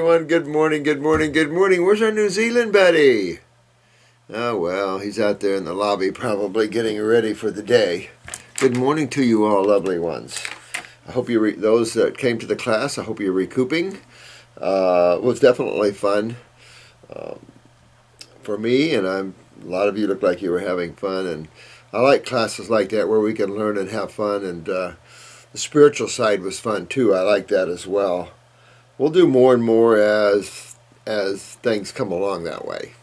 everyone. Good morning, good morning, good morning. Where's our New Zealand buddy? Oh, well, he's out there in the lobby probably getting ready for the day. Good morning to you all, lovely ones. I hope you, those that came to the class, I hope you're recouping. It was definitely fun for me, and a lot of you look like you were having fun. And I like classes like that where we can learn and have fun, and the spiritual side was fun too. I like that as well. We'll do more and more as things come along that way.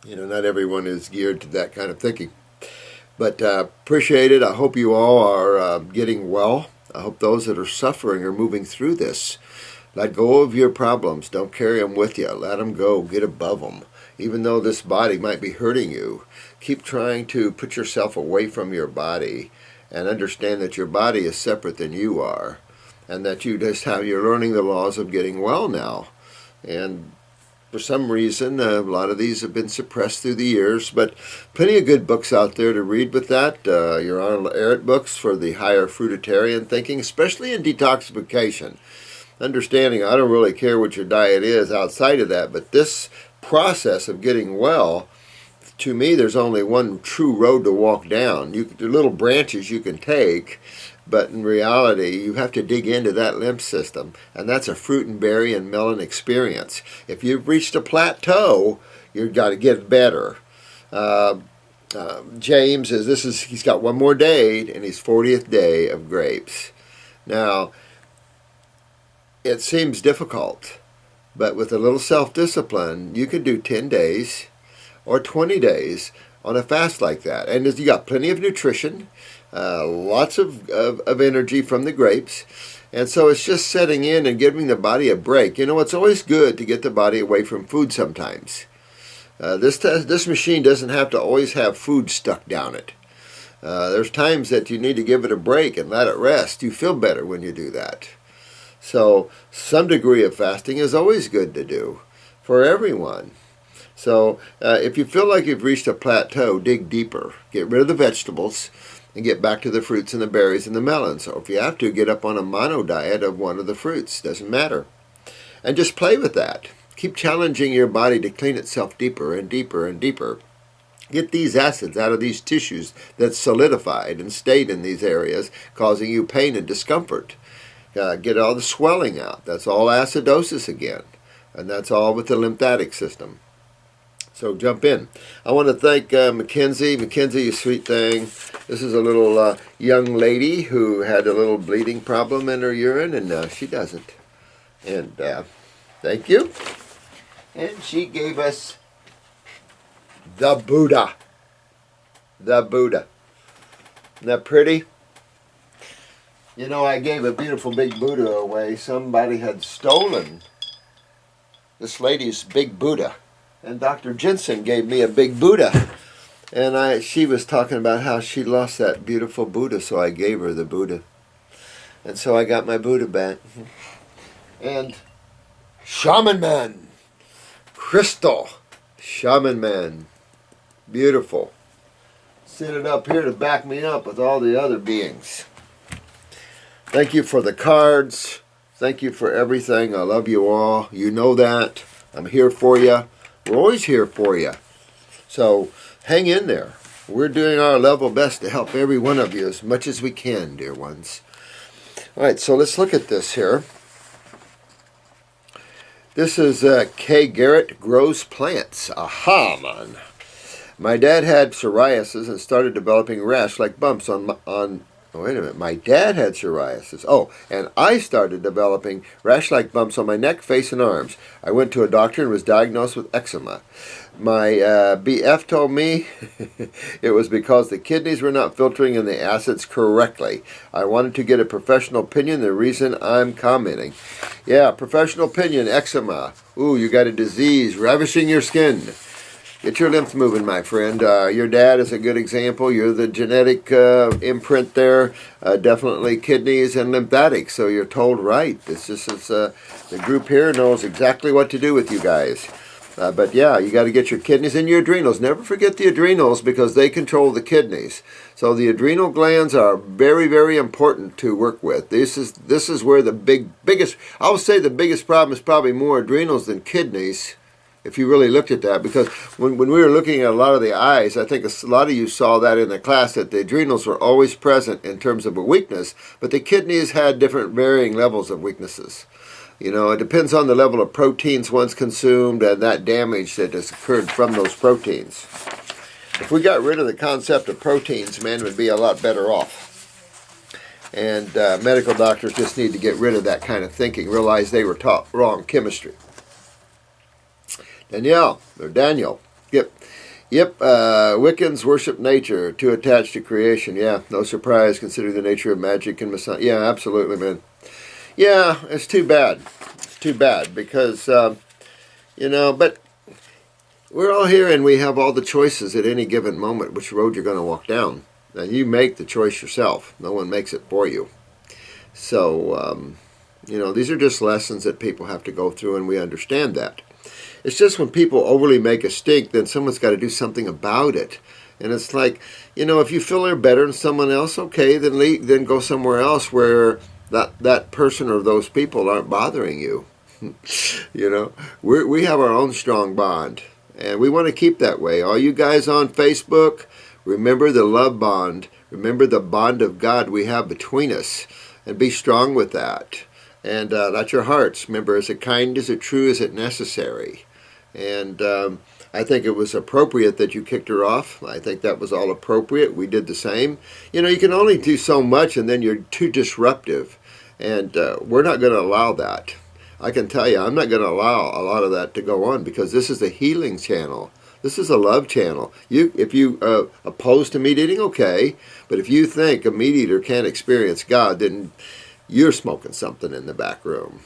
You know, not everyone is geared to that kind of thinking. But appreciate it. I hope you all are getting well. I hope those that are suffering are moving through this. Let go of your problems. Don't carry them with you. Let them go. Get above them. Even though this body might be hurting you, keep trying to put yourself away from your body and understand that your body is separate than you are, and that you're learning the laws of getting well now. And for some reason, a lot of these have been suppressed through the years, but plenty of good books out there to read with that. Your Arnold Ehret books for the higher fruitarian thinking, especially in detoxification. Understanding, I don't really care what your diet is outside of that, but this process of getting well, to me, there's only one true road to walk down. There are little branches you can take, but in reality, you have to dig into that lymph system, and that's a fruit and berry and melon experience. If you've reached a plateau, you've got to get better. James he's got one more day, and his 40th day of grapes. Now, it seems difficult, but with a little self-discipline, you can do 10 days or 20 days on a fast like that. And you got plenty of nutrition, lots of energy from the grapes. And so it's just setting in and giving the body a break. You know, it's always good to get the body away from food sometimes. This machine doesn't have to always have food stuck down it. There's times that you need to give it a break and let it rest. You feel better when you do that. So some degree of fasting is always good to do for everyone. So if you feel like you've reached a plateau, dig deeper. Get rid of the vegetables and get back to the fruits and the berries and the melons. So if you have to, get up on a mono diet of one of the fruits. Doesn't matter. And just play with that. Keep challenging your body to clean itself deeper and deeper and deeper. Get these acids out of these tissues that's solidified and stayed in these areas, causing you pain and discomfort. Get all the swelling out. That's all acidosis again. And that's all with the lymphatic system. So jump in. I want to thank Mackenzie. Mackenzie, you sweet thing. This is a little young lady who had a little bleeding problem in her urine, and she doesn't. And thank you. And she gave us the Buddha. The Buddha. Isn't that pretty? You know, I gave a beautiful big Buddha away. Somebody had stolen this lady's big Buddha. And Dr. Jensen gave me a big Buddha. And she was talking about how she lost that beautiful Buddha, so I gave her the Buddha. And so I got my Buddha back. And Shaman Man. Crystal. Shaman Man. Beautiful. Sitting up here to back me up with all the other beings. Thank you for the cards. Thank you for everything. I love you all. You know that. I'm here for you. We're always here for you. So hang in there. We're doing our level best to help every one of you as much as we can, dear ones. All right, so let's look at this here. This is Kay Garrett Grows Plants. Aha, man. My dad had psoriasis and started developing rash-like bumps on oh, wait a minute. My dad had psoriasis. Oh, and I started developing rash-like bumps on my neck, face, and arms. I went to a doctor and was diagnosed with eczema. My BF told me it was because the kidneys were not filtering in the acids correctly. I wanted to get a professional opinion, the reason I'm commenting. Yeah, professional opinion, eczema. Ooh, you got a disease ravishing your skin. Get your lymph moving, my friend. Your dad is a good example. You're the genetic imprint there. Definitely kidneys and lymphatics, so you're told right. The group here knows exactly what to do with you guys. But yeah, you got to get your kidneys and your adrenals. Never forget the adrenals because they control the kidneys. So the adrenal glands are very, very important to work with. This is where the biggest, I would say the biggest problem is probably more adrenals than kidneys, if you really looked at that. Because when we were looking at a lot of the eyes, I think a lot of you saw that in the class, that the adrenals were always present in terms of a weakness, but the kidneys had different varying levels of weaknesses. You know, it depends on the level of proteins one's consumed and that damage that has occurred from those proteins. If we got rid of the concept of proteins, man would be a lot better off. And medical doctors just need to get rid of that kind of thinking, realize they were taught wrong chemistry. Danielle, or Daniel, yep, Wiccans worship nature, too attached to creation. Yeah, no surprise, considering the nature of magic and Messiah. Yeah, absolutely, man. Yeah, it's too bad. It's too bad because, you know, but we're all here and we have all the choices at any given moment which road you're going to walk down. And you make the choice yourself. No one makes it for you. So, you know, these are just lessons that people have to go through, and we understand that. It's just when people overly make a stink, then someone's got to do something about it. And it's like, you know, if you feel they're better than someone else, okay, then go somewhere else where that person or those people aren't bothering you. You know, we have our own strong bond, and we want to keep that way. All you guys on Facebook, remember the love bond. Remember the bond of God we have between us, and be strong with that. And let your hearts, remember, is it kind, is it true, is it necessary? And I think it was appropriate that you kicked her off. I think that was all appropriate. We did the same. You know, you can only do so much, and then you're too disruptive. And we're not going to allow that. I can tell you, I'm not going to allow a lot of that to go on, because this is a healing channel. This is a love channel. If you oppose to meat eating, okay. But if you think a meat eater can't experience God, then you're smoking something in the back room.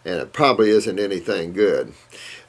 And it probably isn't anything good.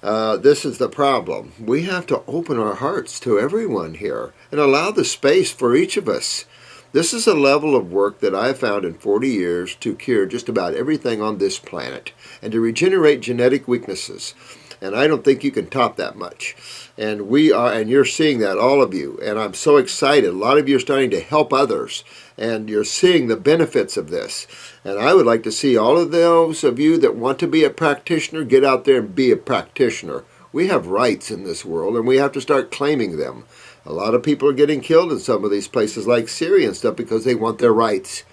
This is the problem. We have to open our hearts to everyone here and allow the space for each of us. This is a level of work that I found in 40 years to cure just about everything on this planet and to regenerate genetic weaknesses. And I don't think you can top that much. And we are, and you're seeing that, all of you. And I'm so excited. A lot of you are starting to help others. And you're seeing the benefits of this. And I would like to see all of those of you that want to be a practitioner, get out there and be a practitioner. We have rights in this world, and we have to start claiming them. A lot of people are getting killed in some of these places like Syria and stuff because they want their rights.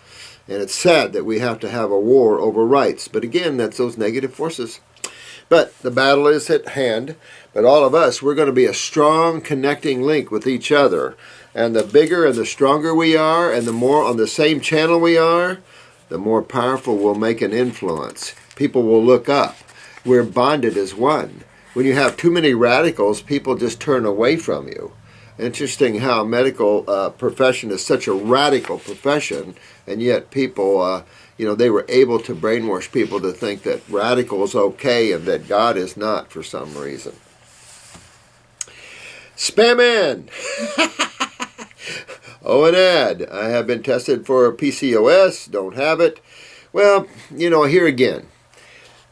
And it's sad that we have to have a war over rights. But again, that's those negative forces. But the battle is at hand. But all of us, we're going to be a strong connecting link with each other. And the bigger and the stronger we are, and the more on the same channel we are, the more powerful we'll make an influence. People will look up. We're bonded as one. When you have too many radicals, people just turn away from you. Interesting how medical profession is such a radical profession, and yet people, you know, they were able to brainwash people to think that radical is okay and that God is not for some reason. Spam in! Oh, an ad. I have been tested for PCOS, don't have it. Well, you know, here again,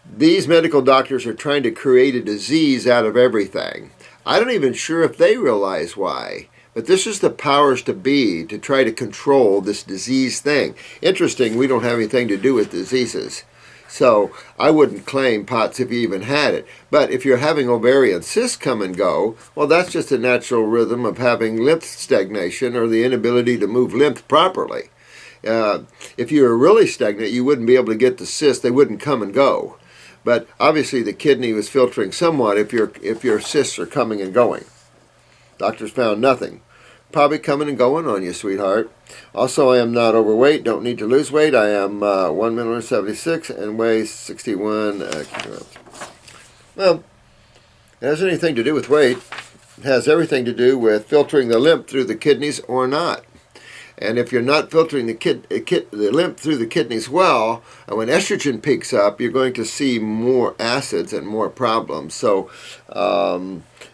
these medical doctors are trying to create a disease out of everything. I'm not even sure if they realize why. But this is the powers to be to try to control this disease thing. Interesting, we don't have anything to do with diseases. So I wouldn't claim POTS if you even had it. But if you're having ovarian cysts come and go, well, that's just a natural rhythm of having lymph stagnation or the inability to move lymph properly. If you were really stagnant, you wouldn't be able to get the cysts. They wouldn't come and go. But obviously the kidney was filtering somewhat if your cysts are coming and going. Doctors found nothing. Probably coming and going on you, sweetheart. Also, I am not overweight. Don't need to lose weight. I am 176 and weigh 61 kilograms. Well, it has anything to do with weight. It has everything to do with filtering the lymph through the kidneys or not. And if you're not filtering the lymph through the kidneys well, when estrogen peaks up, you're going to see more acids and more problems. So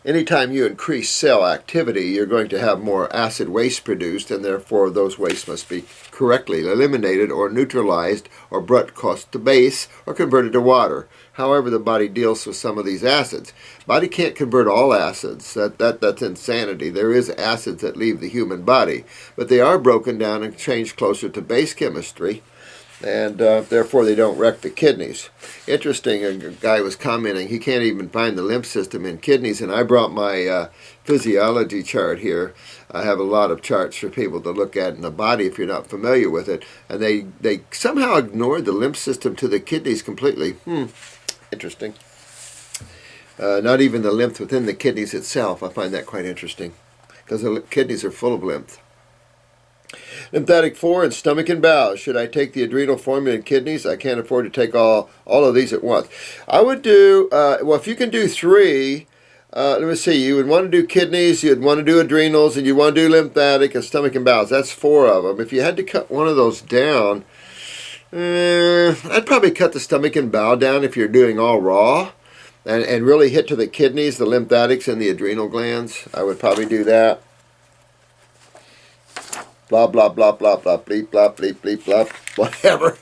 anytime you increase cell activity, you're going to have more acid waste produced, and therefore those wastes must be correctly eliminated or neutralized or brought to base or converted to water. however the body deals with some of these acids. Body can't convert all acids. That's insanity. There is acids that leave the human body, but they are broken down and changed closer to base chemistry, and therefore they don't wreck the kidneys. Interesting, a guy was commenting he can't even find the lymph system in kidneys, and I brought my physiology chart here. I have a lot of charts for people to look at in the body if you're not familiar with it, and they somehow ignored the lymph system to the kidneys completely. Interesting. Not even the lymph within the kidneys itself. I find that quite interesting, because the kidneys are full of lymph. Lymphatic 4 and stomach and bowels. Should I take the adrenal formula and kidneys? I can't afford to take all of these at once. I would do, well, if you can do 3, let me see, you would want to do kidneys, you'd want to do adrenals, and you'd want to do lymphatic and stomach and bowels. That's 4 of them. If you had to cut one of those down, I'd probably cut the stomach and bowel down if you're doing all raw, and really hit to the kidneys, the lymphatics, and the adrenal glands. I would probably do that. Blah, blah, blah, blah, blah, bleep, blah, bleep, bleep, blah, whatever.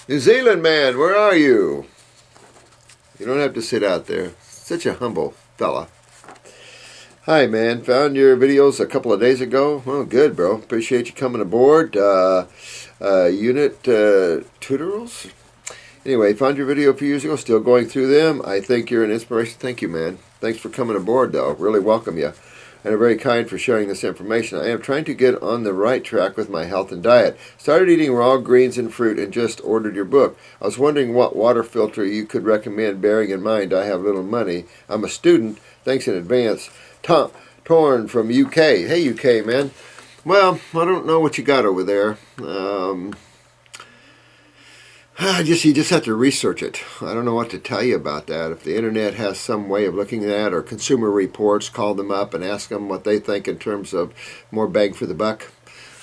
New Zealand man, where are you? You don't have to sit out there. Such a humble fella. Hi, man. Found your videos a couple of days ago. Oh, good, bro. Appreciate you coming aboard. Unit tutorials? Anyway, found your video a few years ago. Still going through them. I think you're an inspiration. Thank you, man. Thanks for coming aboard, though. Really welcome you. And are very kind for sharing this information. I am trying to get on the right track with my health and diet. Started eating raw greens and fruit and just ordered your book. I was wondering what water filter you could recommend, bearing in mind I have little money. I'm a student. Thanks in advance. Torn from UK. Hey, UK, man. Well, I don't know what you got over there. You just have to research it. I don't know what to tell you about that. If the internet has some way of looking at that, or Consumer Reports, call them up and ask them what they think in terms of more bang for the buck.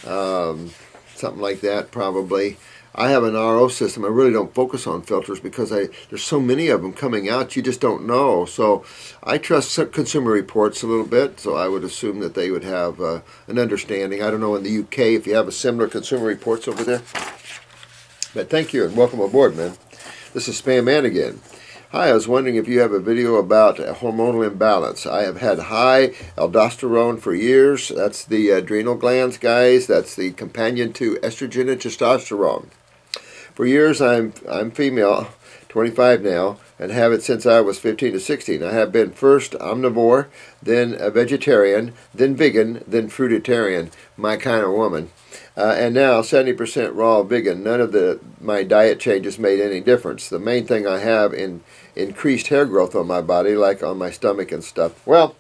Something like that, probably. I have an RO system. I really don't focus on filters because there's so many of them coming out, you just don't know. So I trust Consumer Reports a little bit, so I would assume that they would have an understanding. I don't know in the UK if you have a similar Consumer Reports over there. But thank you and welcome aboard, man. This is Spam Man again. Hi, I was wondering if you have a video about hormonal imbalance. I have had high aldosterone for years. That's the adrenal glands, guys. That's the companion to estrogen and testosterone. For years, I'm female, 25 now, and have it since I was 15 to 16. I have been first omnivore, then a vegetarian, then vegan, then fruitarian, my kind of woman. And now 70% raw vegan. None of my diet changes made any difference. The main thing I have increased hair growth on my body, like on my stomach and stuff. Well,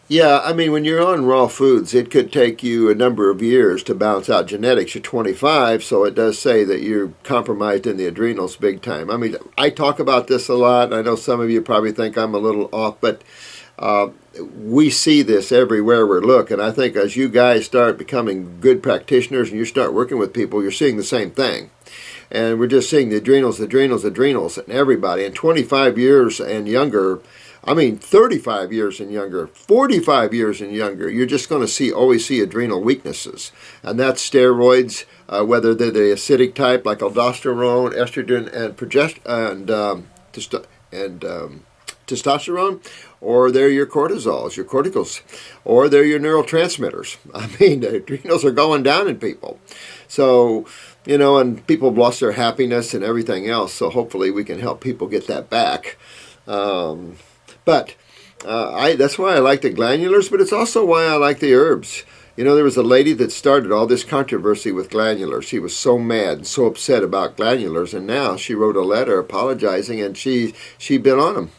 yeah, I mean, when you're on raw foods, it could take you a number of years to balance out genetics. You're 25, so it does say that you're compromised in the adrenals big time. I mean, I talk about this a lot, and I know some of you probably think I'm a little off, but we see this everywhere we look, and I think as you guys start becoming good practitioners and you start working with people, you're seeing the same thing. And we're just seeing the adrenals, and everybody. And 25 years and younger, I mean 35 years and younger, 45 years and younger, you're just going to always see adrenal weaknesses. And that's steroids, whether they're the acidic type like aldosterone, estrogen, and testosterone, or they're your cortisols, your corticals, or they're your neurotransmitters. I mean, the adrenals are going down in people. So, you know, and people have lost their happiness and everything else, so hopefully we can help people get that back. That's why I like the glandulars, but it's also why I like the herbs. You know, there was a lady that started all this controversy with glandulars. She was so mad and so upset about glandulars, and now she wrote a letter apologizing, and she's been on them.